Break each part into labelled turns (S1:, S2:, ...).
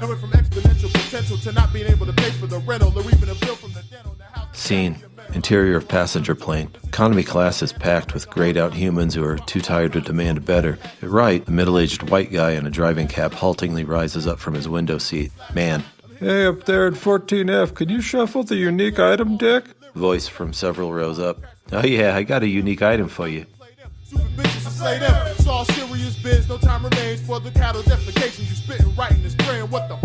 S1: Coming from exponential potential to not being able to pay for the rental or even a bill from the dental.
S2: Scene. Interior of passenger plane. Economy class is packed with grayed-out humans who are too tired to demand better. At right, a middle-aged white guy in a driving cap haltingly rises up from his window seat. Man.
S3: Hey, up there at 14F, could you shuffle the unique item deck?
S2: Voice from several rows up. Oh yeah, I got a unique item for you.
S1: Super bitches to slay them. It's all serious biz, no time remains for the cattle defecation. You spitting right in this brain, what the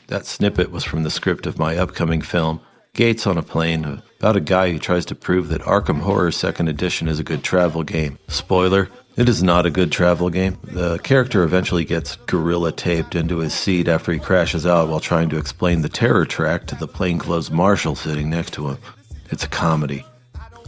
S2: That snippet was from the script of my upcoming film, Gates on a Plane, about a guy who tries to prove that Arkham Horror 2nd Edition is a good travel game. Spoiler, it is not a good travel game. The character eventually gets gorilla taped into his seat after he crashes out while trying to explain the terror track to the plainclothes marshal sitting next to him. It's a comedy.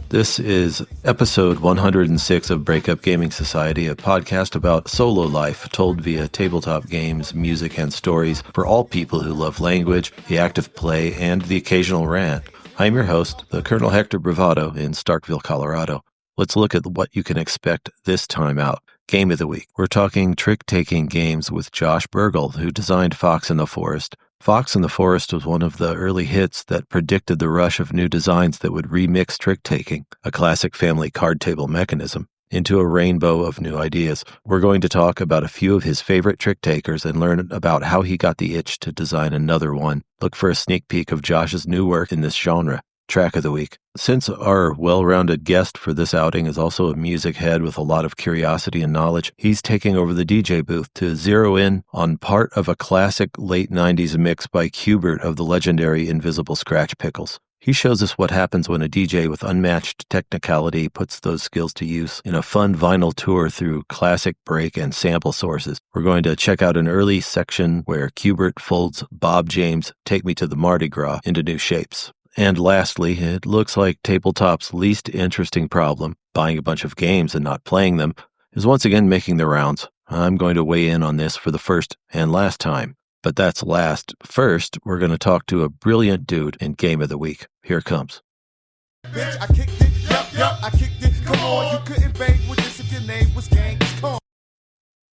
S2: This is episode 106 of Breakup Gaming Society, a podcast about solo life told via tabletop games, music, and stories for all people who love language, the act of play, and the occasional rant. I'm your host, the Colonel Hector Bravado in Starkville, Colorado. Let's look at what you can expect this time out. Game of the week. We're talking trick-taking games with Josh Buergel, who designed Fox in the Forest. Fox in the Forest was one of the early hits that predicted the rush of new designs that would remix trick-taking, a classic family card table mechanism, into a rainbow of new ideas. We're going to talk about a few of his favorite trick-takers and learn about how he got the itch to design another one. Look for a sneak peek of Josh's new work in this genre. Track of the week. Since our well-rounded guest for this outing is also a music head with a lot of curiosity and knowledge, he's taking over the DJ booth to zero in on part of a classic late 90s mix by Q-Bert of the legendary Invisible Scratch Pickles. He shows us what happens when a DJ with unmatched technicality puts those skills to use in a fun vinyl tour through classic break and sample sources. We're going to check out an early section where Q-Bert folds Bob James' Take Me to the Mardi Gras into new shapes. And lastly, it looks like tabletop's least interesting problem, buying a bunch of games and not playing them, is once again making the rounds. I'm going to weigh in on this for the first and last time. But that's last. First, we're going to talk to a brilliant dude in Game of the Week. Here it comes.
S1: bitch, I kicked it, yup, I kicked it, come on, you couldn't bang with this if your name was Genghis Khan.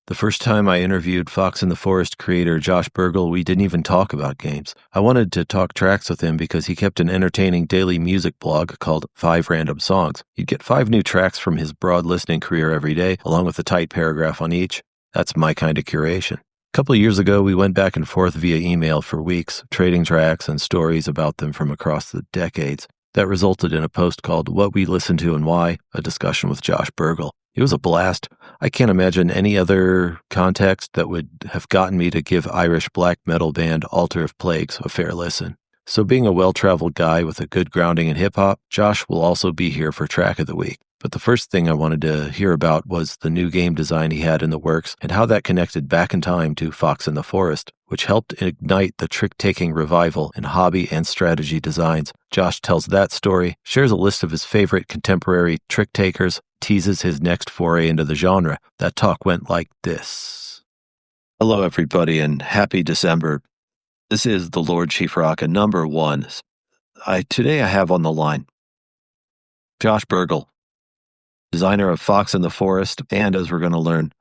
S2: The first time I interviewed Fox in the Forest creator Josh Buergel, we didn't even talk about games. I wanted to talk tracks with him because he kept an entertaining daily music blog called 5 Random Songs. You'd get 5 new tracks from his broad listening career every day, along with a tight paragraph on each. That's my kind of curation. A couple of years ago, we went back and forth via email for weeks, trading tracks and stories about them from across the decades. That resulted in a post called What We Listen to and Why, a discussion with Josh Buergel. It was a blast. I can't imagine any other context that would have gotten me to give Irish black metal band Altar of Plagues a fair listen. So being a well-traveled guy with a good grounding in hip-hop, Josh will also be here for Track of the Week. But the first thing I wanted to hear about was the new game design he had in the works and how that connected back in time to Fox in the Forest, which helped ignite the trick-taking revival in hobby and strategy designs. Josh tells that story, shares a list of his favorite contemporary trick-takers, teases his next foray into the genre. That talk went like this. Hello, everybody, and happy December. This is the Lord Chief Rocka number 1. Today I have on the line Josh Buergel, designer of Fox in the Forest, and as we're going to learn,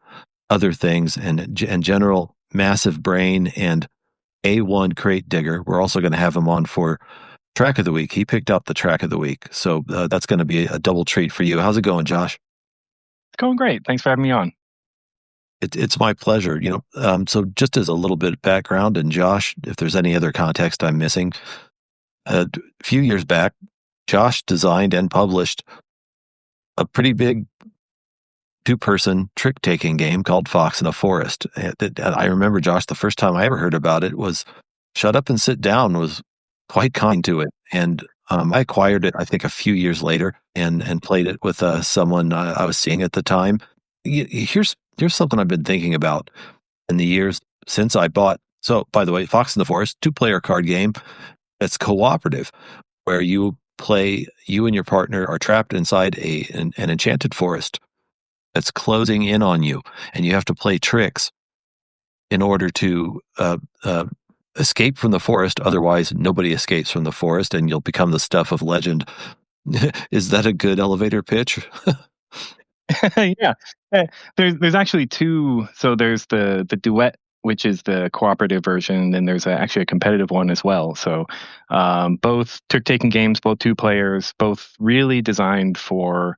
S2: other things, and in general, massive brain and A1 crate digger. We're also going to have him on for Track of the Week. He picked up the Track of the Week, so that's going to be a double treat for you. How's it going, Josh?
S4: It's going great. Thanks for having me on.
S2: It's my pleasure. So just as a little bit of background, and Josh, if there's any other context I'm missing, a few years back, Josh designed and published a pretty big 2-person trick-taking game called Fox in the Forest. I remember, Josh, the first time I ever heard about it was Shut Up and Sit Down was quite kind to it. And I acquired it, I think, a few years later and played it with someone I was seeing at the time. Here's something I've been thinking about in the years since I bought. So, by the way, Fox in the Forest, 2-player card game that's cooperative, where you and your partner are trapped inside an enchanted forest that's closing in on you, and you have to play tricks in order to escape from the forest. Otherwise, nobody escapes from the forest, and you'll become the stuff of legend. Is that a good elevator pitch?
S4: Yeah. There's actually two. So there's the duet, which is the cooperative version, and there's actually a competitive one as well. So both trick-taking games, both two players, both really designed for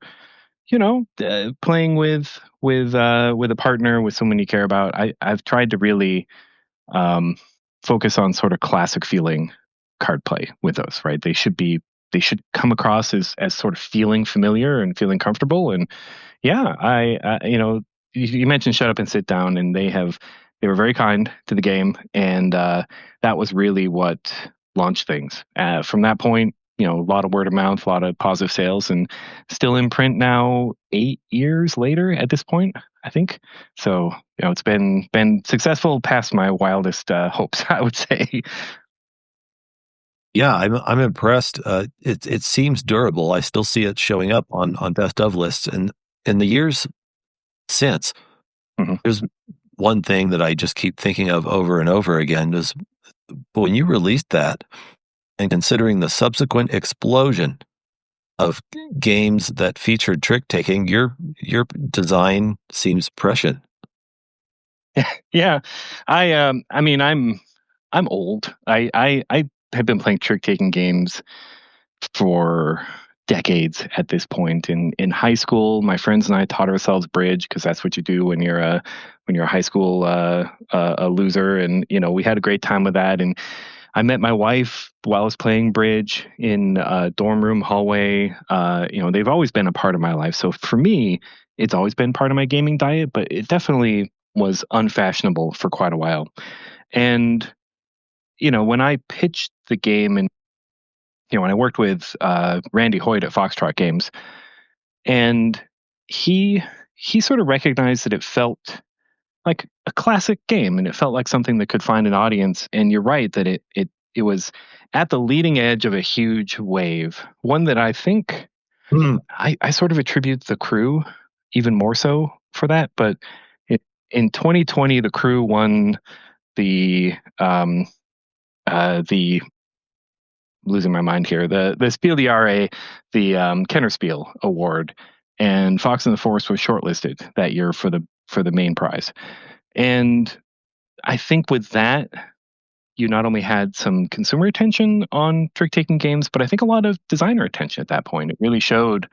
S4: playing with a partner, with someone you care about. I've tried to really um, focus on sort of classic feeling card play with those. Right? They should come across as sort of feeling familiar and feeling comfortable. And yeah, you mentioned Shut Up and Sit Down, and they were very kind to the game, and that was really what launched things. From that point, a lot of word of mouth, a lot of positive sales, and still in print now 8 years later at this point, I think. So it's been successful past my wildest hopes, I would say.
S2: Yeah, I'm impressed. It seems durable. I still see it showing up on best of lists, and in the years since,
S4: Mhm.
S2: there's one thing that I just keep thinking of over and over again is when you released that, and considering the subsequent explosion of games that featured trick taking, your design seems prescient.
S4: Yeah, I mean, I'm old. I have been playing trick taking games for decades at this point. In high school, my friends and I taught ourselves bridge because that's what you do when you're a high school a loser. And we had a great time with that. And I met my wife while I was playing bridge in a dorm room hallway. They've always been a part of my life. So for me, it's always been part of my gaming diet, but it definitely was unfashionable for quite a while. And when I pitched the game, and when I worked with Randy Hoyt at Foxtrot Games, and he he sort of recognized that it felt like a classic game, and it felt like something that could find an audience. And you're right that it was at the leading edge of a huge wave, one that I think
S2: Hmm.
S4: I sort of attribute the crew even more so for that. But it, in 2020, the crew won the the losing my mind here, the Spiel des Jahres, the Kenner Spiel Award, and Fox and the Forest was shortlisted that year for the main prize. And I think with that, you not only had some consumer attention on trick taking games, but I think a lot of designer attention at that point. It really showed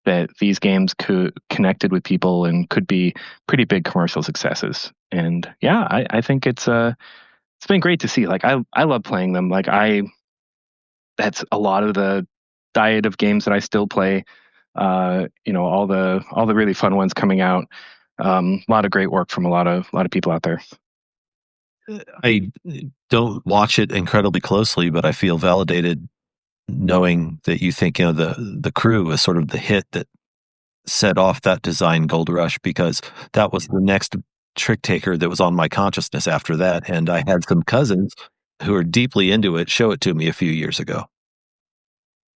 S4: that these games could connected with people and could be pretty big commercial successes. And yeah, I think it's been great to see. Like I love playing them. That's a lot of the diet of games that I still play. All the really fun ones coming out. A lot of great work from a lot of people out there.
S2: I don't watch it incredibly closely, but I feel validated knowing that you think the crew is sort of the hit that set off that design gold rush, because that was the next trick taker that was on my consciousness after that, and I had some cousins who are deeply into it show it to me a few years ago.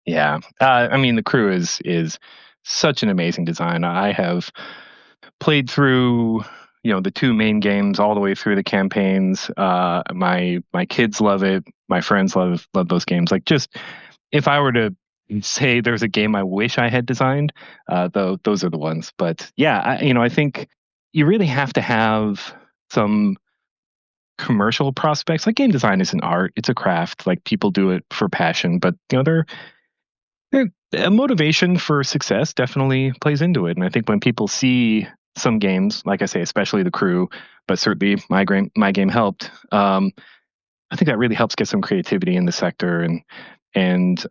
S4: Yeah, I mean the crew is such an amazing design. I have played through the two main games all the way through the campaigns. My kids love it. My friends love those games. Like, just if I were to say there's a game I wish I had designed, though those are the ones. But yeah, I think you really have to have some commercial prospects. Like, game design is an art; it's a craft. Like, people do it for passion, but a motivation for success definitely plays into it. And I think when people see some games, like I say, especially the crew, but certainly my game helped. I think that really helps get some creativity in the sector, and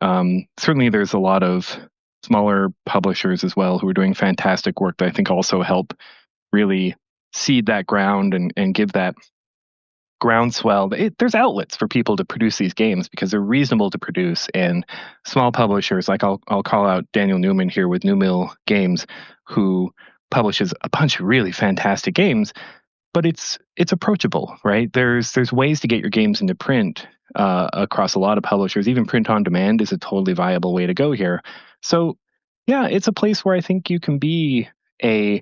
S4: certainly there's a lot of smaller publishers as well who are doing fantastic work that I think also help really seed that ground and give that groundswell. There's outlets for people to produce these games because they're reasonable to produce, and small publishers, like I'll call out Daniel Newman here with New Mill Games, who publishes a bunch of really fantastic games, but it's approachable, right? There's ways to get your games into print across a lot of publishers. Even print on demand is a totally viable way to go here. So yeah, it's a place where I think you can be a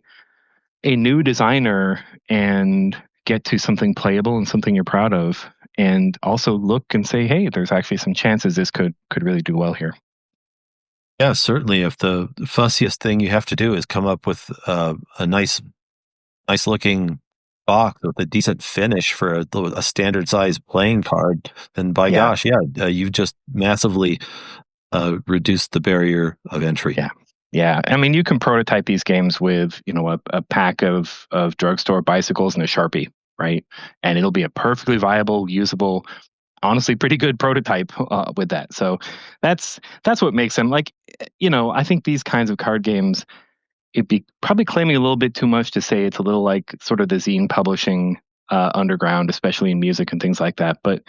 S4: new designer and get to something playable and something you're proud of, and also look and say, hey, there's actually some chances this could really do well here.
S2: Yeah, certainly. If the fussiest thing you have to do is come up with a nice looking box with a decent finish for a standard size playing card, then by
S4: Yeah.
S2: gosh, yeah, you've just massively reduced the barrier of entry.
S4: Yeah. Yeah. I mean, you can prototype these games with, a pack of drugstore bicycles and a Sharpie, right? And it'll be a perfectly viable, usable, honestly pretty good prototype with that. So that's what makes them like, I think these kinds of card games, it'd be probably claiming a little bit too much to say it's a little like sort of the zine publishing underground, especially in music and things like that. But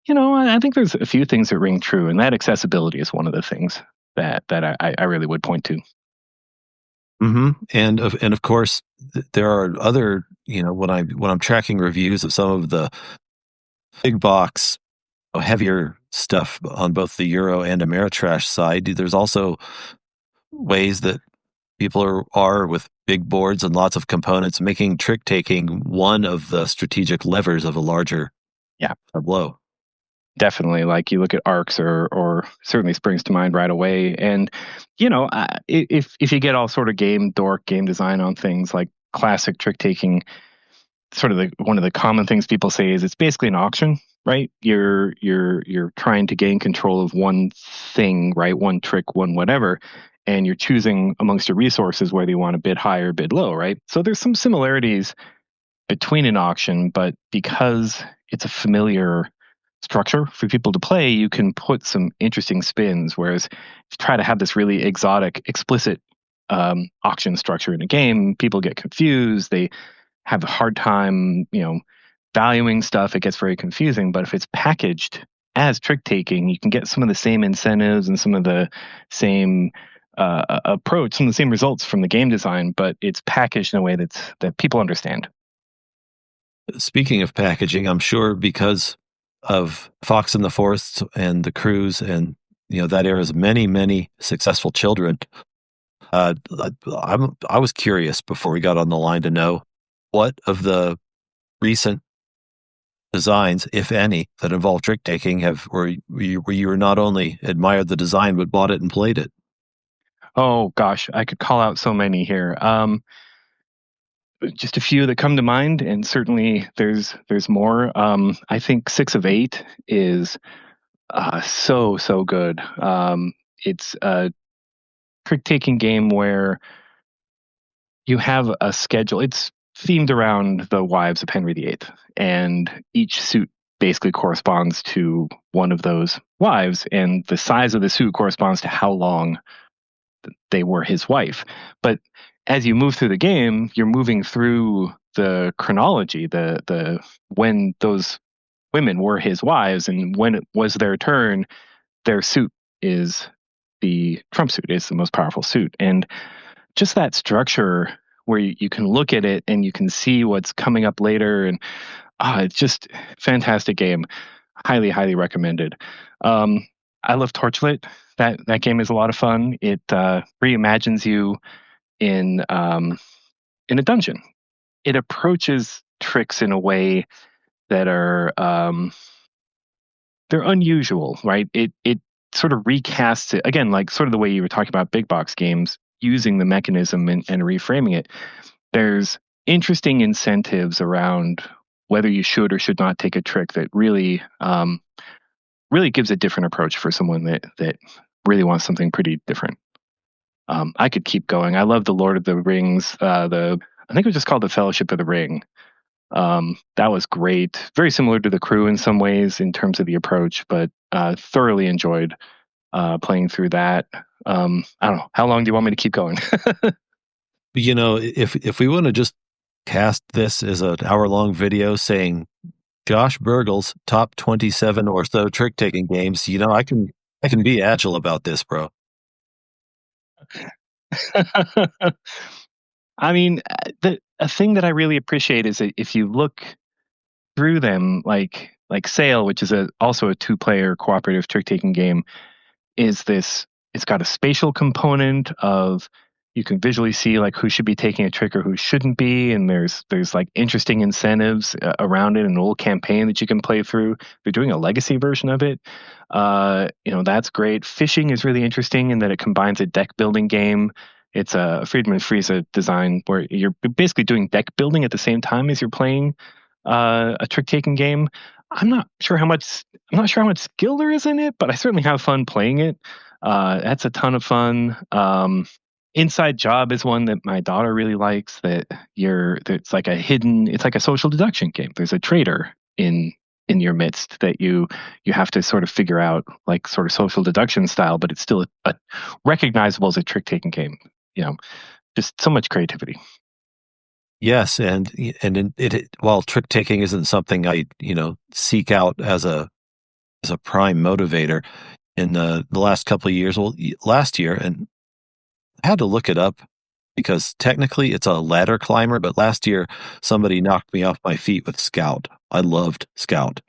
S4: I think there's a few things that ring true, and that accessibility is one of the things that I really would point to.
S2: Mm-hmm. And of course, there are other. When I'm tracking reviews of some of the big box, heavier stuff on both the Euro and Ameritrash side, there's also ways that people are with big boards and lots of components, making trick taking one of the strategic levers of a larger tableau.
S4: Definitely, like you look at arcs or certainly springs to mind right away. And if you get all sort of game design on things like classic trick taking, sort of one of the common things people say is it's basically an auction, right? You're trying to gain control of one thing, right? One trick, one whatever, and you're choosing amongst your resources whether you want to bid high or bid low, right? So there's some similarities between an auction, but because it's a familiar structure for people to play, you can put some interesting spins. Whereas if you try to have this really exotic, explicit auction structure in a game, people get confused. They have a hard time, valuing stuff. It gets very confusing. But if it's packaged as trick taking, you can get some of the same incentives and some of the same approach, some of the same results from the game design, but it's packaged in a way that people understand.
S2: Speaking of packaging, I'm sure because of Fox in the Forest and the Cruise and that era's many successful children. I was curious before we got on the line to know what of the recent designs, if any, that involve trick taking where you were not only admired the design but bought it and played it.
S4: Oh gosh, I could call out so many here. Just a few that come to mind, and certainly there's more. I think Six of VIII is so good. It's a trick-taking game where you have a schedule. It's themed around the wives of Henry VIII, and each suit basically corresponds to one of those wives, and the size of the suit corresponds to how long they were his wife. But as you move through the game, you're moving through the chronology, the when those women were his wives, and when it was their turn, their suit is the trump suit, is the most powerful suit. And just that structure where you can look at it and you can see what's coming up later, and it's just fantastic game. Highly recommended. I love Torchlit. That game is a lot of fun. It reimagines you in a dungeon. It approaches tricks in a way that are they're unusual, right? It sort of recasts it again, like sort of the way you were talking about big box games, using the mechanism and reframing it. There's interesting incentives around whether you should or should not take a trick that really gives a different approach for someone that really wants something pretty different. I could keep going. I love the Lord of the Rings. I think it was just called the Fellowship of the Ring. That was great. Very similar to The Crew in some ways in terms of the approach, but thoroughly enjoyed playing through that. I don't know. How long do you want me to keep going?
S2: If we want to just cast this as an hour-long video saying Josh Buergel's top 27 or so trick-taking games, I can be agile about this, bro.
S4: I mean, a thing that I really appreciate is that if you look through them, like Sail, which is also a 2-player cooperative trick-taking game, it's got a spatial component of you can visually see like who should be taking a trick or who shouldn't be, and there's like interesting incentives around it, and a little campaign that you can play through. They're doing a legacy version of it. That's great. Fishing is really interesting in that it combines a deck building game. It's a Friedman Friese design where you're basically doing deck building at the same time as you're playing a trick taking game. I'm not sure how much skill there is in it, but I certainly have fun playing it. That's a ton of fun. Inside Job is one that my daughter really likes. It's like a social deduction game. There's a traitor in your midst that you have to sort of figure out, like sort of social deduction style, but it's still a recognizable as a trick taking game. Just so much creativity.
S2: Yes, and while trick taking isn't something I seek out as a prime motivator in the last couple of years, last year, and I had to look it up because technically it's a ladder climber, but last year somebody knocked me off my feet with Scout. I loved Scout.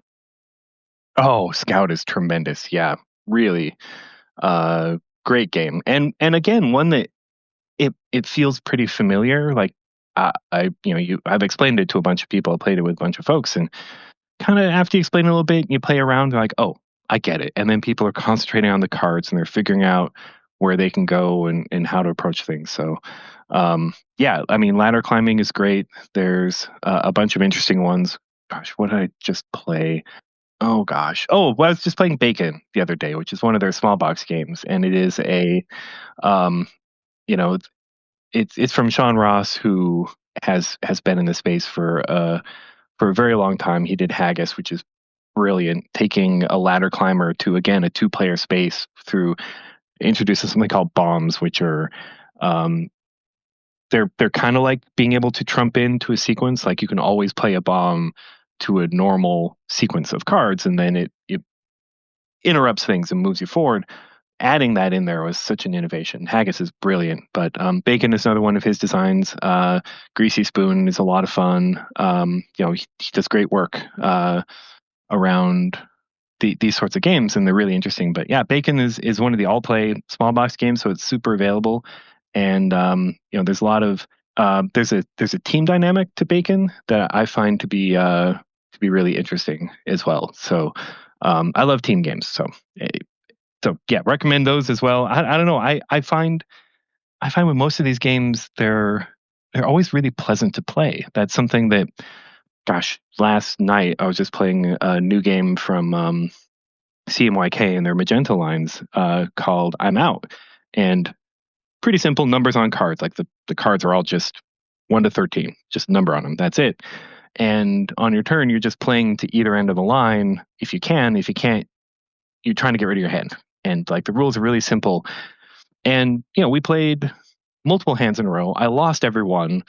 S4: Oh, Scout is tremendous. Yeah, really great game, and again one that it feels pretty familiar. Like I've explained it to a bunch of people. I played it with a bunch of folks, and kind of after you explain it a little bit, you play around, you're like, oh, I get it. And then people are concentrating on the cards and they're figuring out where they can go and how to approach things. So, ladder climbing is great. There's a bunch of interesting ones. Gosh, what did I just play? Oh gosh. Oh, well, I was just playing Bacon the other day, which is one of their small box games, and it is it's from Sean Ross, who has been in the space for a very long time. He did Haggis, which is brilliant, taking a ladder climber to, again, a 2-player space through introducing something called bombs, which are they're kind of like being able to trump into a sequence. Like you can always play a bomb to a normal sequence of cards, and then it interrupts things and moves you forward. Adding that in there was such an innovation. Haggis is brilliant, but Bacon is another one of his designs. Greasy Spoon is a lot of fun. He does great work around these sorts of games, and they're really interesting. But yeah, Bacon is one of the all-play small box games, so it's super available. And there's a lot of there's a team dynamic to Bacon that I find to be really interesting as well. So I love team games. So yeah, recommend those as well. I don't know. I find with most of these games, they're always really pleasant to play. That's something that, gosh, last night I was just playing a new game from CMYK and their Magenta lines called I'm Out. And pretty simple numbers on cards. Like the cards are all just 1 to 13, just a number on them. That's it. And on your turn, you're just playing to either end of the line if you can. If you can't, you're trying to get rid of your hand. And like the rules are really simple. And, we played multiple hands in a row. I lost every one,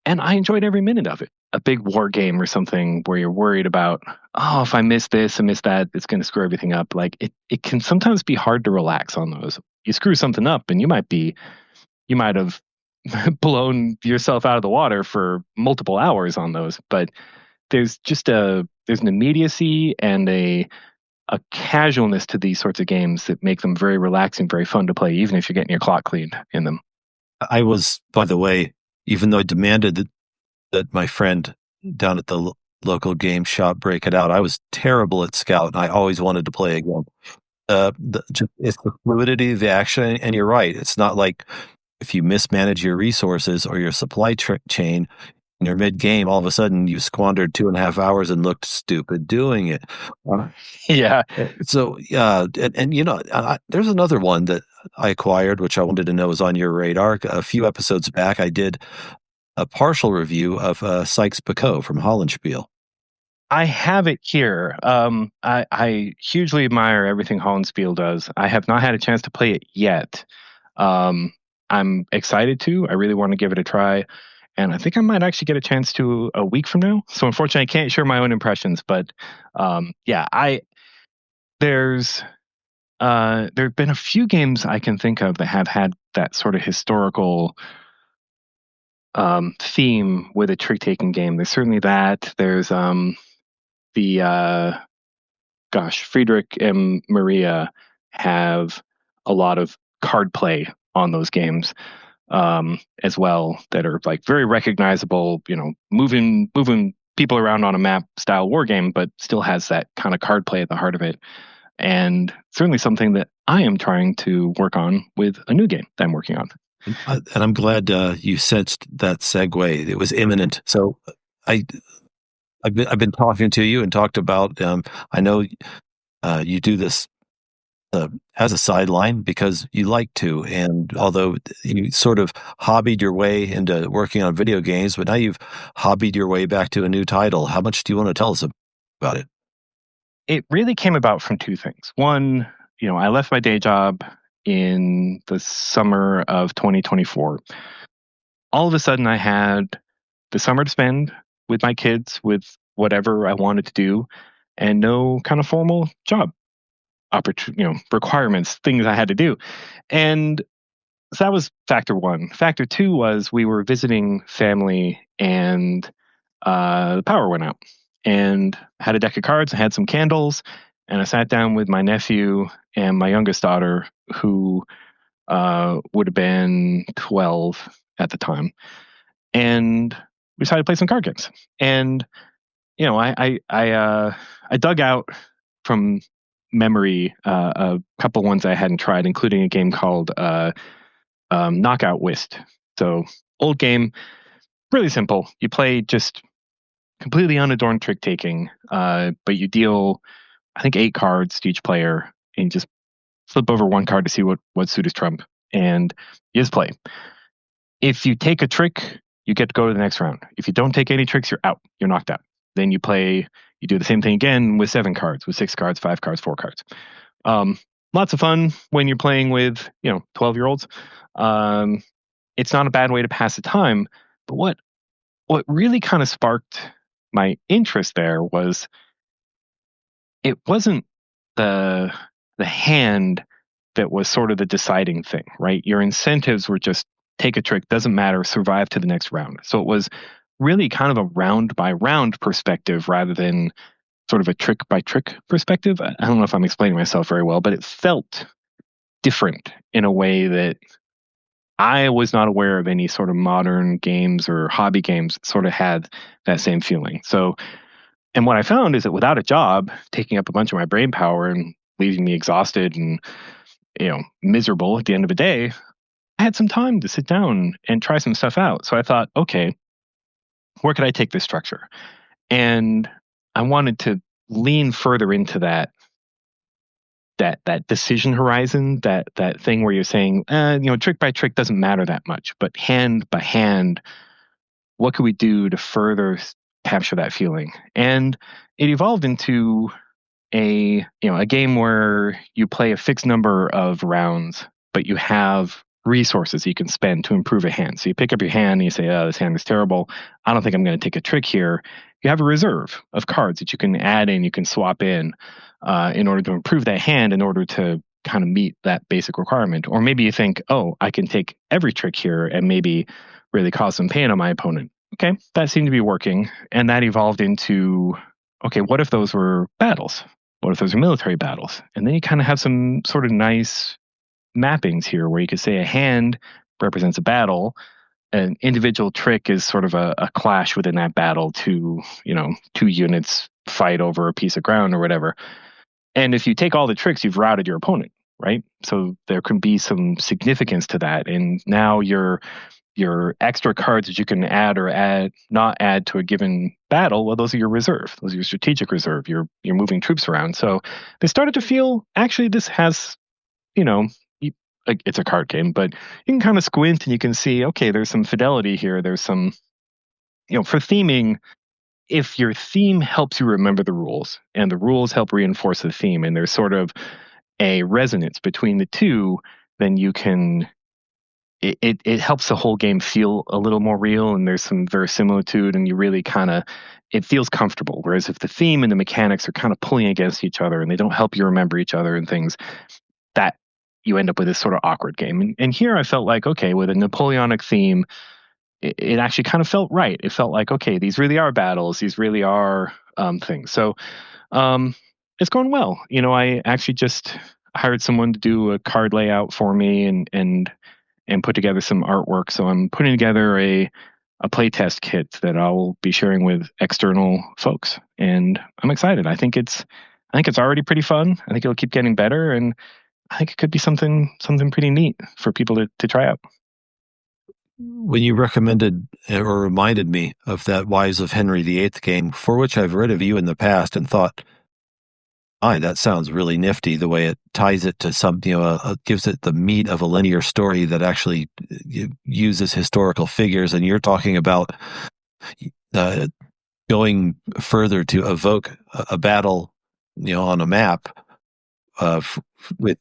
S4: and I enjoyed every minute of it. A big war game or something where you're worried about, oh, if I miss this and miss that, it's going to screw everything up. Like it can sometimes be hard to relax on those. You screw something up and you might have blown yourself out of the water for multiple hours on those. But there's an immediacy and a casualness to these sorts of games that make them very relaxing, very fun to play, even if you're getting your clock cleaned in them.
S2: I was, by the way, even though I demanded that my friend down at the local game shop break it out, I was terrible at Scout, and I always wanted to play again. It's the fluidity of the action, and you're right. It's not like if you mismanage your resources or your supply chain, in your mid-game, all of a sudden you squandered 2.5 hours and looked stupid doing it.
S4: Yeah.
S2: So, there's another one that I acquired, which I wanted to know is on your radar. A few episodes back, I did a partial review of Sykes-Picot from Hollenspiel.
S4: I have it here. I hugely admire everything Hollenspiel does. I have not had a chance to play it yet. I'm excited to. I really want to give it a try. And I think I might actually get a chance to a week from now. So unfortunately, I can't share my own impressions. But there's there have been a few games I can think of that have had that sort of historical theme with a trick-taking game. There's certainly that. There's Friedrich and Maria have a lot of card play on those games. as well that are like very recognizable, moving people around on a map style war game, but still has that kind of card play at the heart of it. And certainly something that I am trying to work on with a new game that I'm working on.
S2: And I'm glad you sensed that segue. It was imminent. So I've been talking to you and talked about. I know you do this as a sideline because you like to, and although you sort of hobbied your way into working on video games, but now you've hobbied your way back to a new title. How much do you want to tell us about it?
S4: It really came about from two things. One, I left my day job in the summer of 2024. All of a sudden, I had the summer to spend with my kids, with whatever I wanted to do, and no kind of formal job requirements, things I had to do. And so that was factor one. Factor two was we were visiting family and the power went out. And I had a deck of cards, I had some candles, and I sat down with my nephew and my youngest daughter, who would have been 12 at the time. And we decided to play some card games. And, I dug out from memory a couple ones I hadn't tried, including a game called Knockout Whist. So old game, really simple. You play just completely unadorned trick taking, but you deal, I think, 8 cards to each player, and just flip over one card to see what suit is trump, and you just play. If you take a trick, you get to go to the next round. If you don't take any tricks, you're out. You're knocked out. Then you do the same thing again with 7 cards, with 6 cards, 5 cards, 4 cards. Lots of fun when you're playing with 12-year-olds. It's not a bad way to pass the time. But what really kind of sparked my interest there was it wasn't the hand that was sort of the deciding thing, right? Your incentives were just take a trick, doesn't matter, survive to the next round. So it was really kind of a round by round perspective rather than sort of a trick by trick perspective. I don't know if I'm explaining myself very well, but it felt different in a way that I was not aware of any sort of modern games or hobby games that sort of had that same feeling. So, and what I found is that without a job taking up a bunch of my brain power and leaving me exhausted and miserable at the end of the day, I had some time to sit down and try some stuff out. So I thought, okay, where could I take this structure? And I wanted to lean further into that decision horizon, that thing where you're saying, trick by trick doesn't matter that much, but hand by hand, what could we do to further capture that feeling? And it evolved into a game where you play a fixed number of rounds, but you have resources you can spend to improve a hand. So you pick up your hand and you say, oh, this hand is terrible. I don't think I'm going to take a trick here. You have a reserve of cards that you can add in, you can swap in order to improve that hand, in order to kind of meet that basic requirement. Or maybe you think, oh, I can take every trick here and maybe really cause some pain on my opponent. Okay, that seemed to be working. And that evolved into, okay, what if those were battles? What if those are military battles? And then you kind of have some sort of nice mappings here where you could say a hand represents a battle, an individual trick is sort of a clash within that battle. Two units fight over a piece of ground or whatever. And if you take all the tricks, you've routed your opponent, right? So there can be some significance to that. And now your extra cards that you can add or not add to a given battle, well, those are your reserve. Those are your strategic reserve. You're moving troops around. So they started to feel, actually, this has, it's a card game, but you can kind of squint and you can see, okay, there's some fidelity here. There's some, for theming, if your theme helps you remember the rules and the rules help reinforce the theme, and there's sort of a resonance between the two, then you can, it helps the whole game feel a little more real, and there's some verisimilitude, and you really kind of, it feels comfortable. Whereas if the theme and the mechanics are kind of pulling against each other and they don't help you remember each other and things, that you end up with this sort of awkward game. And here I felt like, okay, with a Napoleonic theme, it actually kind of felt right. It felt like, okay, these really are battles. These really are things. So it's going well. I actually just hired someone to do a card layout for me and and put together some artwork. So I'm putting together a playtest kit that I'll be sharing with external folks, and I'm excited. I think it's already pretty fun. I think it'll keep getting better, and I think it could be something pretty neat for people to try out.
S2: When you recommended or reminded me of that Wives of Henry VIII game, for which I've read of you in the past and thought, that sounds really nifty, the way it ties it to some, gives it the meat of a linear story that actually uses historical figures. And you're talking about going further to evoke a battle, on a map with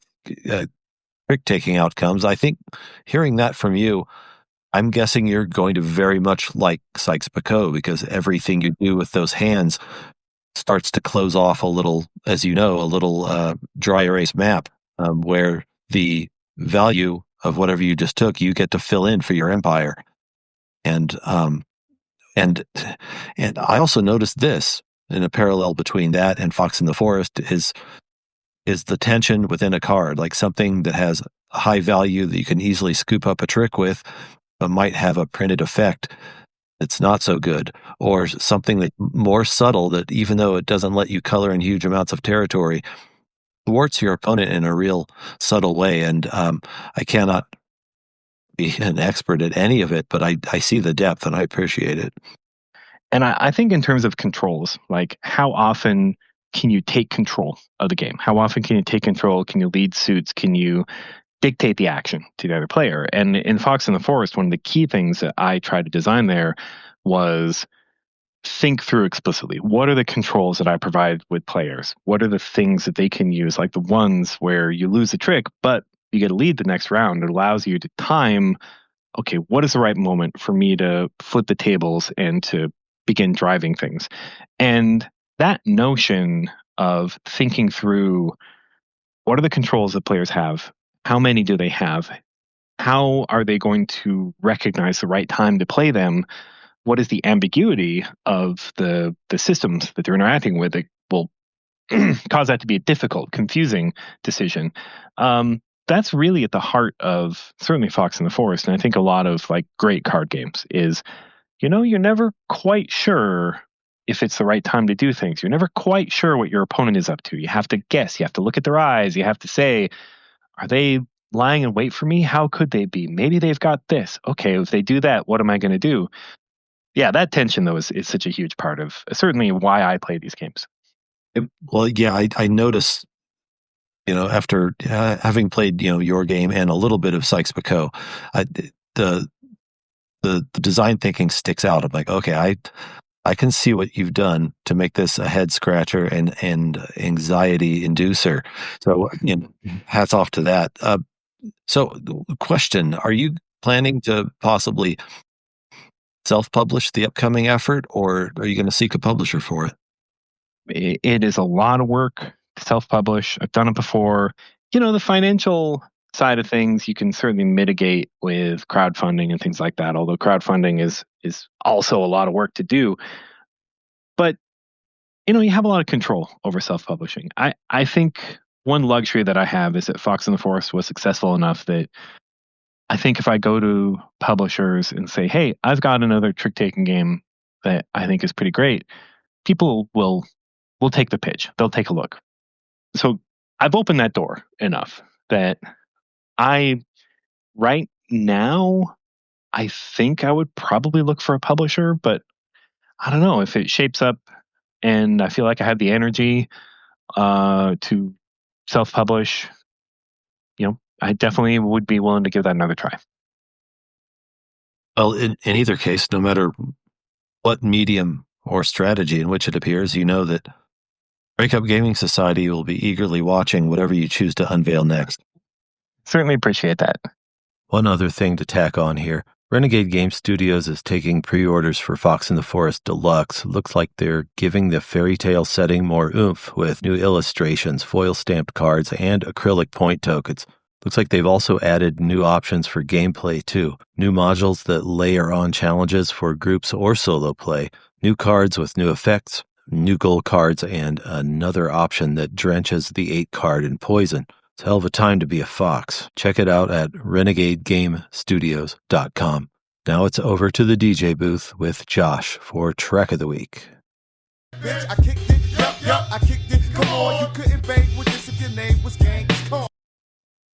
S2: trick-taking outcomes. I think hearing that from you, I'm guessing you're going to very much like Sykes-Picot, because everything you do with those hands starts to close off a little dry erase map, where the value of whatever you just took, you get to fill in for your empire. And I also noticed this in a parallel between that and Fox in the Forest is the tension within a card, like something that has a high value that you can easily scoop up a trick with, but might have a printed effect that's not so good, or something that more subtle that even though it doesn't let you color in huge amounts of territory, thwarts your opponent in a real subtle way. And I cannot be an expert at any of it, but I see the depth and I appreciate it.
S4: And I think in terms of controls, like how often can you take control of the game? How often can you take control? Can you lead suits? Can you dictate the action to the other player? And in Fox in the Forest, one of the key things that I tried to design there was think through explicitly. What are the controls that I provide with players? What are the things that they can use, like the ones where you lose the trick, but you get a lead the next round? It allows you to time, okay, what is the right moment for me to flip the tables and to begin driving things? And that notion of thinking through what are the controls that players have? How many do they have? How are they going to recognize the right time to play them? What is the ambiguity of the systems that they're interacting with that will cause that to be a difficult, confusing decision? That's really at the heart of certainly Fox in the Forest, and I think a lot of like great card games is, you're never quite sure if it's the right time to do things. You're never quite sure what your opponent is up to. You have to guess. You have to look at their eyes. You have to say, are they lying in wait for me? How could they be? Maybe they've got this. Okay, if they do that, what am I going to do? Yeah, that tension, though, is such a huge part of certainly why I play these games.
S2: Well, yeah, I notice, after having played, your game and a little bit of Sykes-Picot, the design thinking sticks out. I'm like, okay, I can see what you've done to make this a head scratcher and anxiety inducer. So, hats off to that. So, question: are you planning to possibly self-publish the upcoming effort, or are you going to seek a publisher for it?
S4: It is a lot of work to self-publish. I've done it before. The financial side of things you can certainly mitigate with crowdfunding and things like that, although crowdfunding is also a lot of work to do. But you have a lot of control over self-publishing. I think one luxury that I have is that Fox in the Forest was successful enough that I think if I go to publishers and say, hey, I've got another trick-taking game that I think is pretty great, people will take the pitch. They'll take a look. So I've opened that door enough that right now, I think I would probably look for a publisher, but I don't know if it shapes up and I feel like I have the energy to self-publish. I definitely would be willing to give that another try.
S2: Well, in either case, no matter what medium or strategy in which it appears, that Breakup Gaming Society will be eagerly watching whatever you choose to unveil next.
S4: Certainly appreciate that.
S2: One other thing to tack on here. Renegade Game Studios is taking pre-orders for Fox in the Forest Deluxe. Looks like they're giving the fairy tale setting more oomph with new illustrations, foil-stamped cards, and acrylic point tokens. Looks like they've also added new options for gameplay, too. New modules that layer on challenges for groups or solo play. New cards with new effects, new gold cards, and another option that drenches the 8 card in poison. It's a hell of a time to be a fox. Check it out at renegadegamestudios.com. Now it's over to the DJ booth with Josh for Track of the Week.
S1: Bitch, I kicked it, yup, I kicked it. Come on, you couldn't bang with this if your name was Genghis Khan.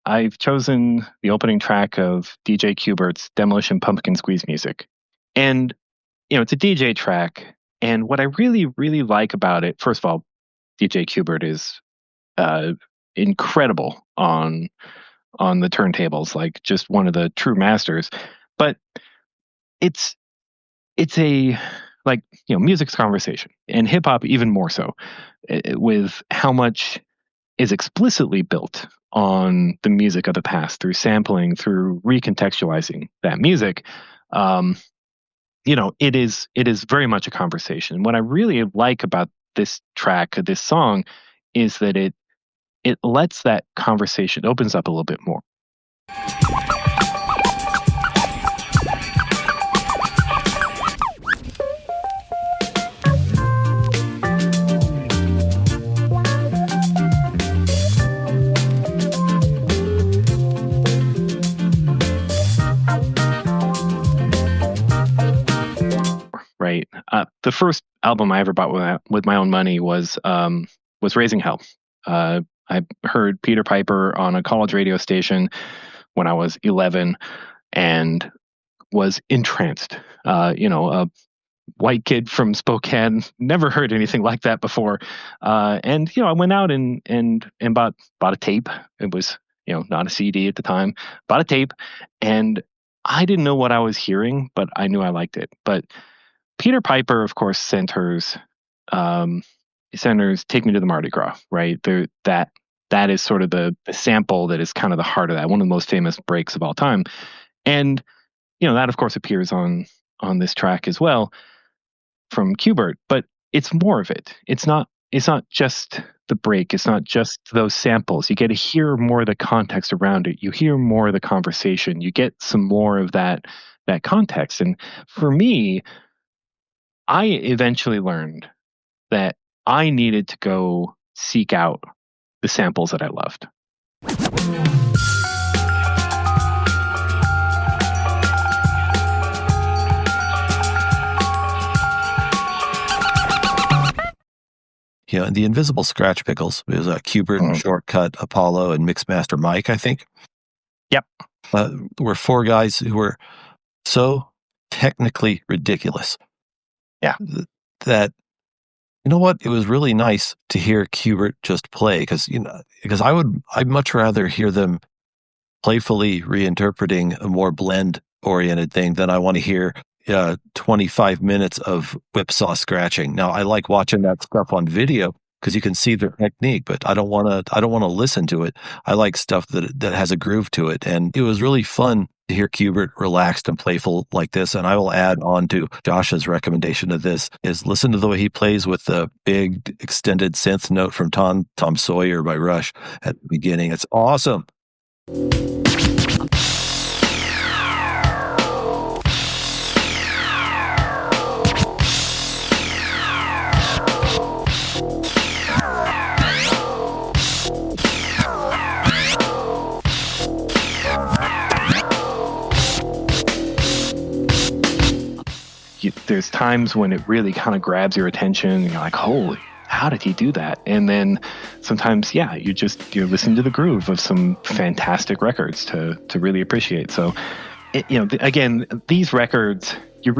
S4: I've chosen the opening track of DJ Q-Bert's Demolition Pumpkin Squeeze Musik. And, it's a DJ track. And what I really, really like about it, first of all, DJ Q-Bert is incredible on the turntables, like just one of the true masters. But it's a music's conversation, and hip hop even more so, with how much is explicitly built on the music of the past through sampling, through recontextualizing that music. It is very much a conversation. What I really like about this track, this song, is that it lets that conversation opens up a little bit more. Right. The first album I ever bought with my own money was Raising Hell. I heard Peter Piper on a college radio station when I was 11 and was entranced. A white kid from Spokane, never heard anything like that before. I went out and bought a tape. It was, not a CD at the time. Bought a tape, and I didn't know what I was hearing, but I knew I liked it. But Peter Piper, of course, centers Take Me to the Mardi Gras, right? That is sort of the sample that is kind of the heart of that, one of the most famous breaks of all time. And, that, of course, appears on this track as well from Q-Bert, but it's more of it. It's not just the break. It's not just those samples. You get to hear more of the context around it. You hear more of the conversation. You get some more of that context. And for me, I eventually learned that I needed to go seek out the samples that I loved.
S2: The Invisible Scratch Pickles is a Q-Bert, Shortcut, Apollo, and Mixmaster Mike, I think.
S4: Yep.
S2: Were four guys who were so technically ridiculous.
S4: Yeah.
S2: That, it was really nice to hear Q-Bert just play because I'd much rather hear them playfully reinterpreting a more blend-oriented thing than I want to hear 25 minutes of whipsaw scratching. Now, I like watching that stuff on video because you can see their technique, but I don't want to listen to it. I like stuff that has a groove to it, and it was really fun to hear Q-Bert relaxed and playful like this. And I will add on to Josh's recommendation of this is listen to the way he plays with the big extended synth note from Tom Sawyer by Rush at the beginning. It's awesome.
S4: There's times when it really kind of grabs your attention and you're like, holy, how did he do that? And then sometimes, you listen to the groove of some fantastic records to really appreciate. So, again, these records, I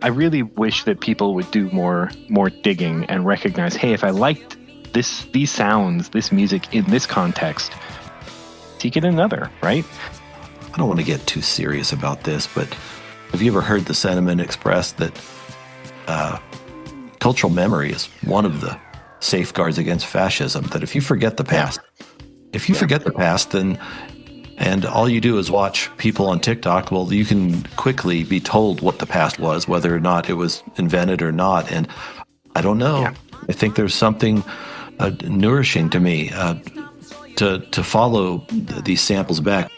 S4: really wish that people would do more digging and recognize, hey, if I liked these sounds, this music in this context, seek it another, right?
S2: I don't want to get too serious about this, but have you ever heard the sentiment expressed that cultural memory is one of the safeguards against fascism? That if you forget the past, then and all you do is watch people on TikTok, well, you can quickly be told what the past was, whether or not it was invented or not. And I don't know. Yeah. I think there's something nourishing to me to follow these samples back.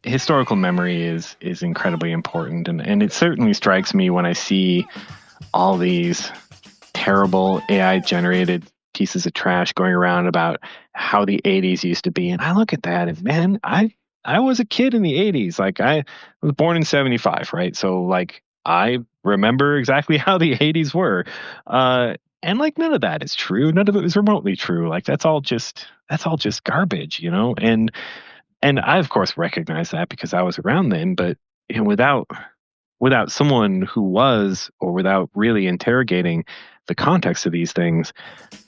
S4: Historical memory is incredibly important, and it certainly strikes me when I see all these terrible AI generated pieces of trash going around about how the 80s used to be. And I look at that and, man, I was a kid in the 80s. Like, I was born in 75, right? So, like, I remember exactly how the 80s were. And, like, none of that is true. None of it is remotely true. Like, that's all just garbage, you know? And I, of course, recognize that because I was around then. But, you know, without someone who was, or without really interrogating the context of these things,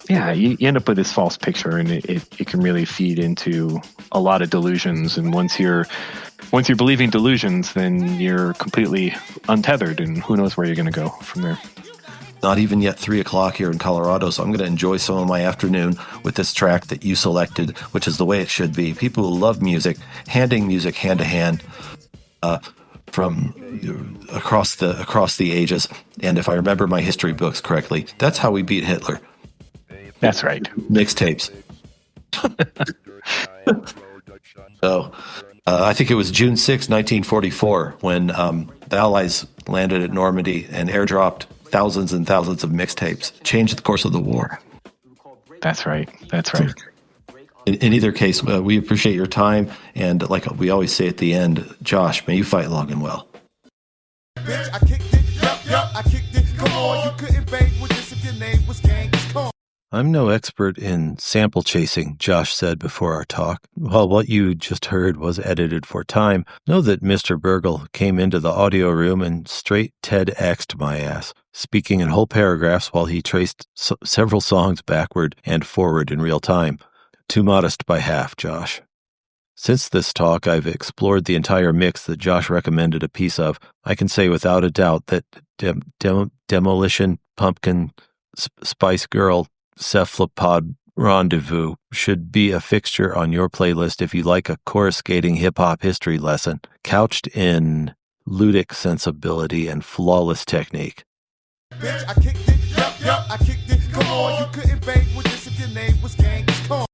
S4: yeah, you end up with this false picture, and it can really feed into a lot of delusions. And once you're believing delusions, then you're completely untethered, and who knows where you're going to go from there.
S2: Not even yet 3 o'clock here in Colorado, so I'm going to enjoy some of my afternoon with this track that you selected, which is the way it should be. People who love music, handing music hand to hand from across the ages. And if I remember my history books correctly, that's how we beat Hitler.
S4: That's right.
S2: Mixtapes. So I think it was June 6, 1944, when the Allies landed at Normandy and airdropped thousands and thousands of mixtapes, changed the course of the war.
S4: That's right. That's right.
S2: In either case, we appreciate your time. And like we always say at the end, Josh, may you fight long and well.
S1: Bitch, I kicked it, I kicked it, come on, you couldn't bang with this if your name was Genghis Khan.
S2: I'm no expert in sample chasing, Josh said before our talk. While what you just heard was edited for time, know that Mr. Buergel came into the audio room and straight TEDx'd my ass, speaking in whole paragraphs while he traced several songs backward and forward in real time. Too modest by half, Josh. Since this talk, I've explored the entire mix that Josh recommended a piece of. I can say without a doubt that Demolition Pumpkin Spice Girl Cephalopod Rendezvous should be a fixture on your playlist if you like a coruscating hip-hop history lesson, couched in ludic sensibility and flawless technique.
S1: Bitch, I kicked it, I kicked it, come on, you couldn't bang with this if your name was Genghis Khan.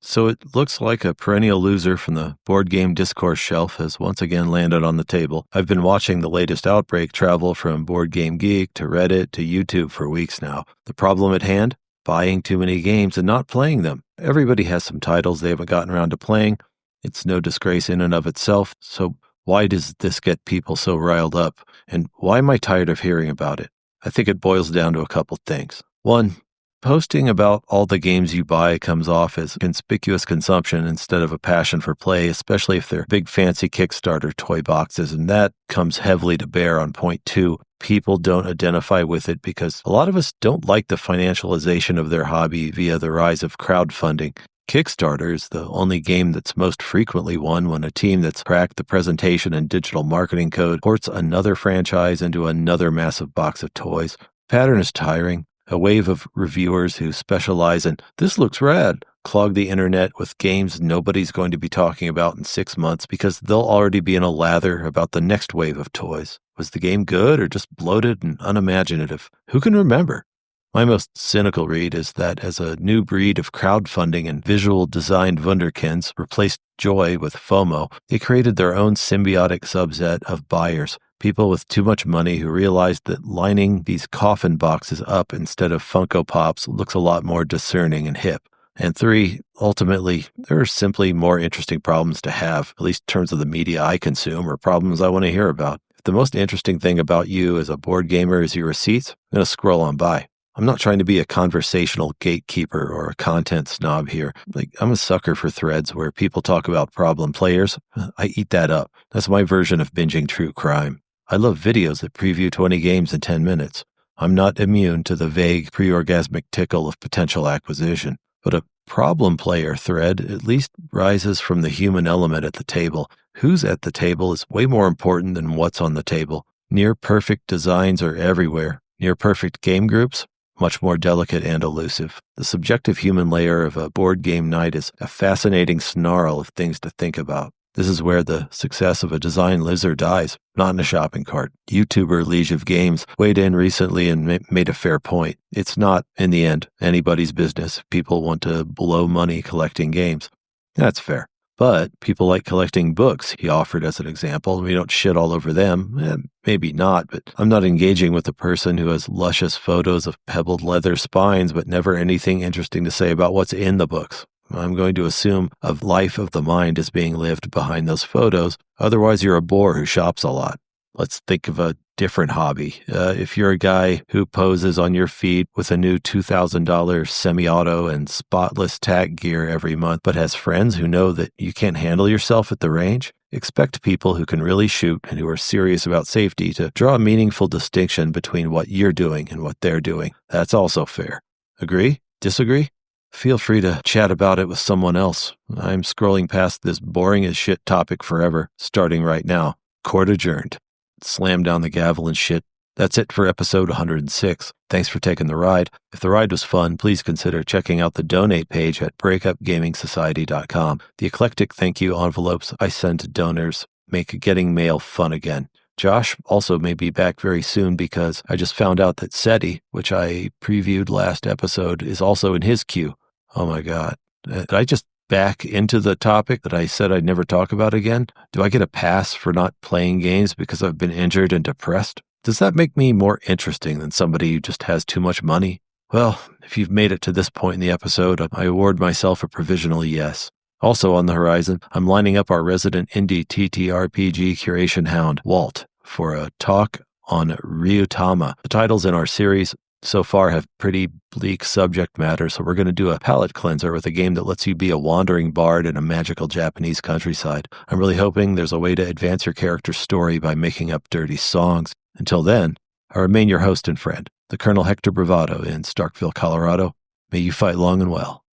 S2: So it looks like a perennial loser from the board game discourse shelf has once again landed on the table. I've been watching the latest outbreak travel from Board Game Geek to Reddit to YouTube for weeks now. The problem at hand? Buying too many games and not playing them. Everybody has some titles they haven't gotten around to playing. It's no disgrace in and of itself. So why does this get people so riled up? And why am I tired of hearing about it? I think it boils down to a couple things. One, posting about all the games you buy comes off as conspicuous consumption instead of a passion for play, especially if they're big fancy Kickstarter toy boxes, and that comes heavily to bear on point two. People don't identify with it because a lot of us don't like the financialization of their hobby via the rise of crowdfunding. Kickstarter is the only game that's most frequently won when a team that's cracked the presentation and digital marketing code ports another franchise into another massive box of toys. Pattern is tiring. A wave of reviewers who specialize in, this looks rad, clog the internet with games nobody's going to be talking about in 6 months because they'll already be in a lather about the next wave of toys. Was the game good or just bloated and unimaginative? Who can remember? My most cynical read is that as a new breed of crowdfunding and visual designed wunderkinds replaced joy with FOMO, they created their own symbiotic subset of buyers. People with too much money who realized that lining these coffin boxes up instead of Funko Pops looks a lot more discerning and hip. And 3, ultimately, there are simply more interesting problems to have, at least in terms of the media I consume or problems I want to hear about. If the most interesting thing about you as a board gamer is your receipts, I'm going to scroll on by. I'm not trying to be a conversational gatekeeper or a content snob here. I'm a sucker for threads where people talk about problem players. I eat that up. That's my version of binging true crime. I love videos that preview 20 games in 10 minutes. I'm not immune to the vague pre-orgasmic tickle of potential acquisition. But a problem player thread at least rises from the human element at the table. Who's at the table is way more important than what's on the table. Near-perfect designs are everywhere. Near-perfect game groups? Much more delicate and elusive. The subjective human layer of a board game night is a fascinating snarl of things to think about. This is where the success of a design lives or dies, not in a shopping cart. YouTuber Liege of Games weighed in recently and made a fair point. It's not, in the end, anybody's business if people want to blow money collecting games. That's fair. But people like collecting books, he offered as an example. We don't shit all over them. Maybe not, but I'm not engaging with a person who has luscious photos of pebbled leather spines, but never anything interesting to say about what's in the books. I'm going to assume a life of the mind is being lived behind those photos. Otherwise, you're a bore who shops a lot. Let's think of a different hobby. If you're a guy who poses on your feed with a new $2,000 semi-auto and spotless tack gear every month, but has friends who know that you can't handle yourself at the range, expect people who can really shoot and who are serious about safety to draw a meaningful distinction between what you're doing and what they're doing. That's also fair. Agree? Disagree? Feel free to chat about it with someone else. I'm scrolling past this boring as shit topic forever, starting right now. Court adjourned. Slam down the gavel and shit. That's it for episode 106. Thanks for taking the ride. If the ride was fun, please consider checking out the donate page at breakupgamingsociety.com. The eclectic thank you envelopes I send to donors make getting mail fun again. Josh also may be back very soon because I just found out that SETI, which I previewed last episode, is also in his queue. Oh my God. Did I just back into the topic that I said I'd never talk about again? Do I get a pass for not playing games because I've been injured and depressed? Does that make me more interesting than somebody who just has too much money? Well, if you've made it to this point in the episode, I award myself a provisional yes. Also on the horizon, I'm lining up our resident indie TTRPG curation hound, Walt, for a talk on Ryutama. The titles in our series so far have pretty bleak subject matter, so we're going to do a palate cleanser with a game that lets you be a wandering bard in a magical Japanese countryside. I'm really hoping there's a way to advance your character's story by making up dirty songs. Until then, I remain your host and friend, the Colonel Hector Bravado in Starkville, Colorado. May you fight long and well.